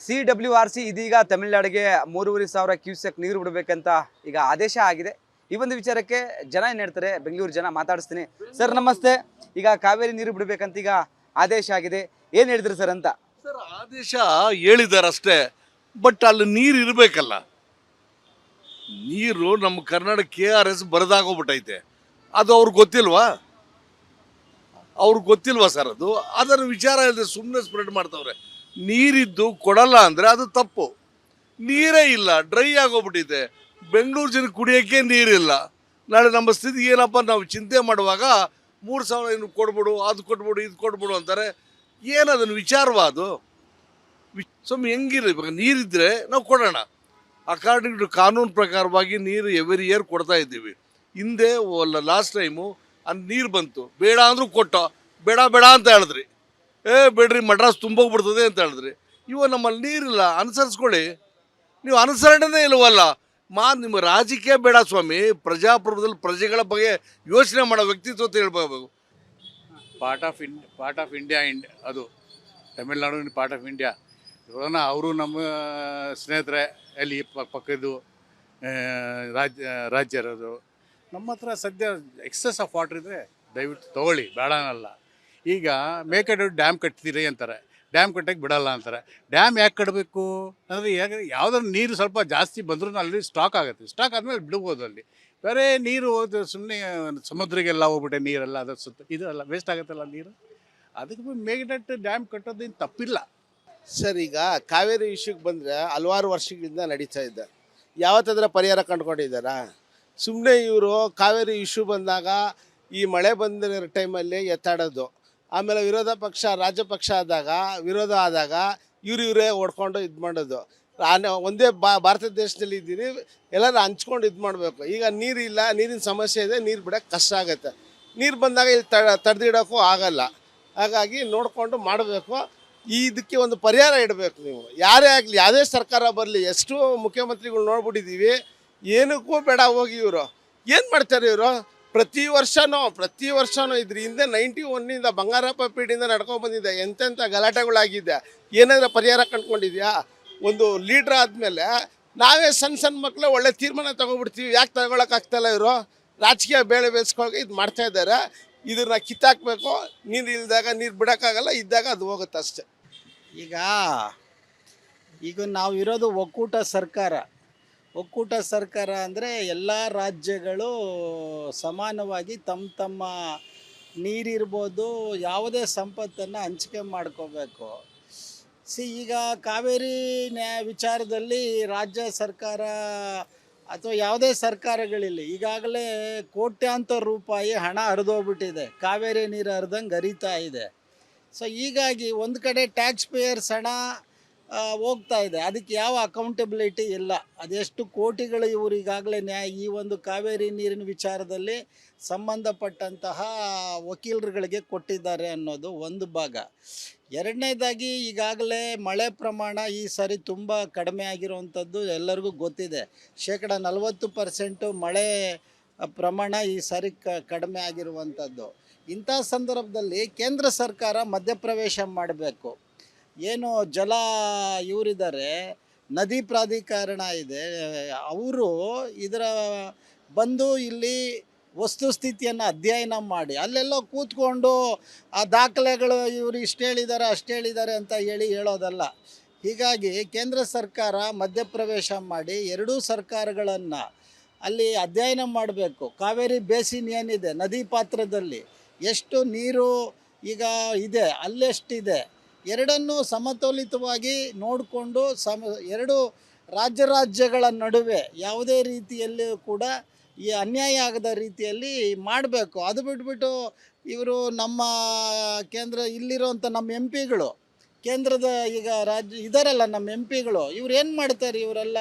CWRC ಇದೀಗ ತಮಿಳುನಾಡಿಗೆ 3,500 cusec ನೀರು ಬಿಡಬೇಕಂತ ಈಗ ಆದೇಶ ಆಗಿದೆ. ಈ ಒಂದು ವಿಚಾರಕ್ಕೆ ಜನ ಏನು ಹೇಳ್ತಾರೆ ಬೆಂಗಳೂರು ಜನ ಮಾತಾಡಿಸ್ತೀನಿ. ಸರ್ ನಮಸ್ತೆ. ಈಗ ಕಾವೇರಿ ನೀರು ಬಿಡಬೇಕಂತ ಈಗ ಆದೇಶ ಆಗಿದೆ, ಏನು ಹೇಳಿದ್ರಿ ಸರ್ ಅಂತ? ಸರ್ ಆದೇಶ ಹೇಳಿದ್ದಾರೆ ಅಷ್ಟೇ, ಬಟ್ ಅಲ್ಲಿ ನೀರು ಇರಬೇಕಲ್ಲ. ನೀರು ನಮ್ಮ ಕರ್ನಾಟಕ KRS ಬರದಾಗೋಗ್ಬಿಟ್ಟೈತೆ. ಅದು ಅವ್ರಿಗೆ ಗೊತ್ತಿಲ್ವಾ? ಸರ್ ಅದು ಅದರ ವಿಚಾರ ಇಲ್ಲದೆ ಸುಮ್ಮನೆ ಸ್ಪ್ರೆಡ್ ಮಾಡ್ತವ್ರೆ. ನೀರಿದ್ದು ಕೊಡಲ್ಲ ಅಂದರೆ ಅದು ತಪ್ಪು. ನೀರೇ ಇಲ್ಲ, ಡ್ರೈ ಆಗೋಗ್ಬಿಟ್ಟಿದೆ. ಬೆಂಗಳೂರು ಜನ ಕುಡಿಯೋಕ್ಕೆ ನೀರಿಲ್ಲ. ನಾಳೆ ನಮ್ಮ ಸ್ಥಿತಿ ಏನಪ್ಪ? ನಾವು ಚಿಂತೆ ಮಾಡುವಾಗ 3,000 ಇನ್ನು ಕೊಡ್ಬಿಡು, ಅದು ಕೊಟ್ಬಿಡು, ಇದು ಕೊಟ್ಬಿಡು ಅಂತಾರೆ. ಏನದನ್ನು ವಿಚಾರವಾ ಅದು? ಸುಮ್ಮನೆ ಹೆಂಗಿರಿ? ಇವಾಗ ನೀರಿದ್ದರೆ ನಾವು ಕೊಡೋಣ. ಅಕಾರ್ಡಿಂಗ್ ಟು ಕಾನೂನು ಪ್ರಕಾರವಾಗಿ ನೀರು ಎವ್ರಿ ಇಯರ್ ಕೊಡ್ತಾ ಇದ್ದೀವಿ. ಹಿಂದೆ ಲಾಸ್ಟ್ ಟೈಮು ಅಲ್ಲಿ ನೀರು ಬಂತು, ಬೇಡ ಅಂದರೂ ಕೊಟ್ಟೋ, ಬೇಡ ಬೇಡ ಅಂತ ಹೇಳಿದ್ರಿ. ಬೇಡ್ರಿ ಮಡ್ರಾಸ್ ತುಂಬೋಗ್ಬಿಡ್ತದೆ ಅಂತ ಹೇಳಿದ್ರಿ. ಇವಾಗ ನಮ್ಮಲ್ಲಿ ನೀರಿಲ್ಲ, ಅನುಸರಿಸ್ಕೊಳ್ಳಿ. ನೀವು ಅನುಸರಣೆನೇ ಇಲ್ವಲ್ಲ. ನಿಮ್ಮ ರಾಜಕೀಯ ಬೇಡ ಸ್ವಾಮಿ. ಪ್ರಜಾಪ್ರಭುತ್ವದಲ್ಲಿ ಪ್ರಜೆಗಳ ಬಗ್ಗೆ ಯೋಚನೆ ಮಾಡೋ ವ್ಯಕ್ತಿತ್ವ ಅಂತ ಹೇಳ್ಬೇಕು. ಪಾರ್ಟ್ ಆಫ್ ಇಂಡಿಯಾ ಅದು ತಮಿಳ್ನಾಡು ಪಾರ್ಟ್ ಆಫ್ ಇಂಡಿಯಾ. ಇವಾಗ ಅವರು ನಮ್ಮ ಸ್ನೇಹಿತರೆ ಅಲ್ಲಿ ಪಕ್ಕದ್ದು ರಾಜ್ಯ ಇರೋದು. ನಮ್ಮ ಹತ್ರ ಸದ್ಯ ಎಕ್ಸಸ್ ಆಫ್ ವಾಟ್ರ್ ಇದ್ದರೆ ದಯವಿಟ್ಟು ತೊಗೊಳ್ಳಿ, ಬೇಡ ಅನ್ನಲ್ಲ. ಈಗ ಮೇಕೆದಾಟು ಡ್ಯಾಮ್ ಕಟ್ತೀರಿ ಅಂತಾರೆ, ಡ್ಯಾಮ್ ಕಟ್ಟಕ್ಕೆ ಬಿಡಲ್ಲ ಅಂತಾರೆ. ಡ್ಯಾಮ್ ಯಾಕೆ ಕಟ್ಟಬೇಕು ಅಂದರೆ ಯಾವುದಾದ್ರು ನೀರು ಸ್ವಲ್ಪ ಜಾಸ್ತಿ ಬಂದರೂ ಅಲ್ಲಿ ಸ್ಟಾಕ್ ಆಗುತ್ತೆ. ಸ್ಟಾಕ್ ಆದಮೇಲೆ ಬಿಡ್ಬೋದು. ಅಲ್ಲಿ ಬೇರೆ ನೀರು ಸುಮ್ಮನೆ ಸಮುದ್ರಗೆಲ್ಲ ಹೋಗ್ಬಿಟ್ಟೆ ನೀರೆಲ್ಲ ಅದ್ರ ಸುತ್ತ ಇದು ಎಲ್ಲ ವೇಸ್ಟ್ ಆಗುತ್ತಲ್ಲ ನೀರು. ಅದಕ್ಕೆ ಮೇಕೆದಾಟು ಡ್ಯಾಮ್ ಕಟ್ಟೋದೇನು ತಪ್ಪಿಲ್ಲ ಸರ್. ಈಗ ಕಾವೇರಿ ವಿಷಯಕ್ಕೆ ಬಂದರೆ ಹಲವಾರು ವರ್ಷಗಳಿಂದ ನಡೀತಾ ಇದೆ. ಯಾವತ್ತಾದ್ರೆ ಪರಿಹಾರ ಕಂಡುಕೊಂಡಿದ್ದಾರಾ? ಸುಮ್ಮನೆ ಇವರು ಕಾವೇರಿ ಇಶ್ಯೂ ಬಂದಾಗ ಈ ಮಳೆ ಬಂದಿರೋ ಟೈಮಲ್ಲಿ ಎತ್ತಾಡೋದು, ಆಮೇಲೆ ವಿರೋಧ ಪಕ್ಷ ರಾಜ್ಯ ಪಕ್ಷ ಆದಾಗ ವಿರೋಧ ಆದಾಗ ಇವರೇ ಓಡ್ಕೊಂಡು ಇದು ಮಾಡೋದು. ಒಂದೇ ಭಾರತ ದೇಶದಲ್ಲಿ ಇದ್ದೀರಿ, ಎಲ್ಲರೂ ಹಂಚ್ಕೊಂಡು ಇದು ಮಾಡಬೇಕು. ಈಗ ನೀರಿಲ್ಲ, ನೀರಿನ ಸಮಸ್ಯೆ ಇದೆ, ನೀರು ಬಿಡೋಕ್ಕೆ ಕಷ್ಟ ಆಗುತ್ತೆ. ನೀರು ಬಂದಾಗ ಇಲ್ಲಿ ತಡೆದಿಡೋಕ್ಕೂ ಆಗಲ್ಲ. ಹಾಗಾಗಿ ನೋಡಿಕೊಂಡು ಮಾಡಬೇಕು. ಇದಕ್ಕೆ ಒಂದು ಪರಿಹಾರ ಇಡಬೇಕು. ನೀವು ಯಾರೇ ಆಗಲಿ, ಯಾವುದೇ ಸರ್ಕಾರ ಬರಲಿ, ಎಷ್ಟು ಮುಖ್ಯಮಂತ್ರಿಗಳು ನೋಡ್ಬಿಟ್ಟಿದ್ದೀವಿ, ಏನಕ್ಕೂ ಬೇಡ ಹೋಗಿ. ಇವರು ಏನು ಮಾಡ್ತಾರೆ? ಇವರು ಪ್ರತಿ ವರ್ಷವೂ ಇದ್ರ ಹಿಂದೆ 91 ಬಂಗಾರಪ್ಪ ಪೀಡಿಯಿಂದ ನಡ್ಕೊಂಡು ಬಂದಿದೆ. ಎಂತೆಂಥ ಗಲಾಟೆಗಳಾಗಿದೆ. ಏನಾದರೂ ಪರಿಹಾರ ಕಂಡುಕೊಂಡಿದ್ಯಾ? ಒಂದು ಲೀಡ್ರ್ ಆದಮೇಲೆ ನಾವೇ ಸಣ್ಣ ಮಕ್ಕಳು ಒಳ್ಳೆ ತೀರ್ಮಾನ ತೊಗೊಬಿಡ್ತೀವಿ. ಯಾಕೆ ತಗೊಳಕ್ಕಾಗ್ತಾಯಿಲ್ಲ? ಇವರು ರಾಜಕೀಯ ಬೇಳೆ ಬೇಯಿಸ್ಕೊಳ್ಳೋಕೆ ಇದು ಮಾಡ್ತಾಯಿದ್ದಾರೆ. ಇದನ್ನು ಕಿತ್ತಾಕಬೇಕು. ನೀರು ಇಲ್ದಾಗ ನೀರು ಬಿಡೋಕ್ಕಾಗಲ್ಲ, ಇದ್ದಾಗ ಅದು ಹೋಗುತ್ತೆ ಅಷ್ಟೆ. ಈಗ ನಾವು ಇರೋದು ಒಕ್ಕೂಟ ಸರ್ಕಾರ ಅಂದರೆ ಎಲ್ಲ ರಾಜ್ಯಗಳು ಸಮಾನವಾಗಿ ತಮ್ಮ ನೀರಿರ್ಬೋದು, ಯಾವುದೇ ಸಂಪತ್ತನ್ನು ಹಂಚಿಕೆ ಮಾಡ್ಕೋಬೇಕು. ಈಗ ಕಾವೇರಿ ವಿಚಾರದಲ್ಲಿ ರಾಜ್ಯ ಸರ್ಕಾರ ಅಥವಾ ಯಾವುದೇ ಸರ್ಕಾರಗಳಿಲ್ಲ, ಈಗಾಗಲೇ ಕೋಟ್ಯಾಂತರ ರೂಪಾಯಿ ಹಣ ಹರಿದೋಗ್ಬಿಟ್ಟಿದೆ. ಕಾವೇರಿ ನೀರು ಹರಿದಂಗೆ ಹರಿತಾ ಇದೆ. ಸೊ ಹೀಗಾಗಿ ಒಂದು ಕಡೆ ಟ್ಯಾಕ್ಸ್ ಪೇಯರ್ಸ್ ಹಣ ಹೋಗ್ತಾ ಇದೆ, ಅದಕ್ಕೆ ಯಾವ ಅಕೌಂಟಬಿಲಿಟಿ ಇಲ್ಲ. ಅದೆಷ್ಟು ಕೋಟಿಗಳು ಇವರು ಈಗಾಗಲೇ ಈ ಒಂದು ಕಾವೇರಿ ನೀರಿನ ವಿಚಾರದಲ್ಲಿ ಸಂಬಂಧಪಟ್ಟಂತಹ ವಕೀಲರುಗಳಿಗೆ ಕೊಟ್ಟಿದ್ದಾರೆ ಅನ್ನೋದು ಒಂದು ಭಾಗ. ಎರಡನೇದಾಗಿ ಈಗಾಗಲೇ ಮಳೆ ಪ್ರಮಾಣ ಈ ಸಾರಿ ತುಂಬ ಕಡಿಮೆ ಆಗಿರುವಂಥದ್ದು ಎಲ್ಲರಿಗೂ ಗೊತ್ತಿದೆ. 40% ಮಳೆ ಪ್ರಮಾಣ ಈ ಸಾರಿ ಕಡಿಮೆ ಆಗಿರುವಂಥದ್ದು. ಇಂಥ ಸಂದರ್ಭದಲ್ಲಿ ಕೇಂದ್ರ ಸರ್ಕಾರ ಮಧ್ಯಪ್ರವೇಶ ಮಾಡಬೇಕು. ಏನು ಇವರಿದ್ದಾರೆ, ನದಿ ಪ್ರಾಧಿಕರಣ ಇದೆ, ಅವರು ಇದರ ಬಂದು ಇಲ್ಲಿ ವಸ್ತುಸ್ಥಿತಿಯನ್ನು ಅಧ್ಯಯನ ಮಾಡಿ ಅಲ್ಲೆಲ್ಲೋ ಕೂತ್ಕೊಂಡು ಆ ದಾಖಲೆಗಳು ಇವರು ಇಷ್ಟು ಹೇಳಿದ್ದಾರೆ ಅಷ್ಟು ಹೇಳಿದ್ದಾರೆ ಅಂತ ಹೇಳೋದಲ್ಲ. ಹೀಗಾಗಿ ಕೇಂದ್ರ ಸರ್ಕಾರ ಮಧ್ಯಪ್ರವೇಶ ಮಾಡಿ ಎರಡೂ ಸರ್ಕಾರಗಳನ್ನು ಅಲ್ಲಿ ಅಧ್ಯಯನ ಮಾಡಬೇಕು. ಕಾವೇರಿ ಬೇಸಿನ್ ಏನಿದೆ, ನದಿ ಪಾತ್ರದಲ್ಲಿ ಎಷ್ಟು ನೀರು ಈಗ ಇದೆ, ಅಲ್ಲೆಷ್ಟಿದೆ, ಎರಡನ್ನೂ ಸಮತೋಲಿತವಾಗಿ ನೋಡಿಕೊಂಡು ಎರಡು ರಾಜ್ಯಗಳ ನಡುವೆ ಯಾವುದೇ ರೀತಿಯಲ್ಲಿಯೂ ಕೂಡ ಈ ಅನ್ಯಾಯ ಆಗದ ರೀತಿಯಲ್ಲಿ ಮಾಡಬೇಕು. ಅದು ಬಿಟ್ಬಿಟ್ಟು ಇವರು ನಮ್ಮ ಇಲ್ಲಿರೋಂಥ ನಮ್ಮ MP ಗಳು, ಕೇಂದ್ರದ ಈಗ ಇದ್ದಾರಲ್ಲ ನಮ್ಮ MP ಗಳು, ಇವ್ರು ಏನು ಮಾಡ್ತಾರೆ? ಇವರೆಲ್ಲ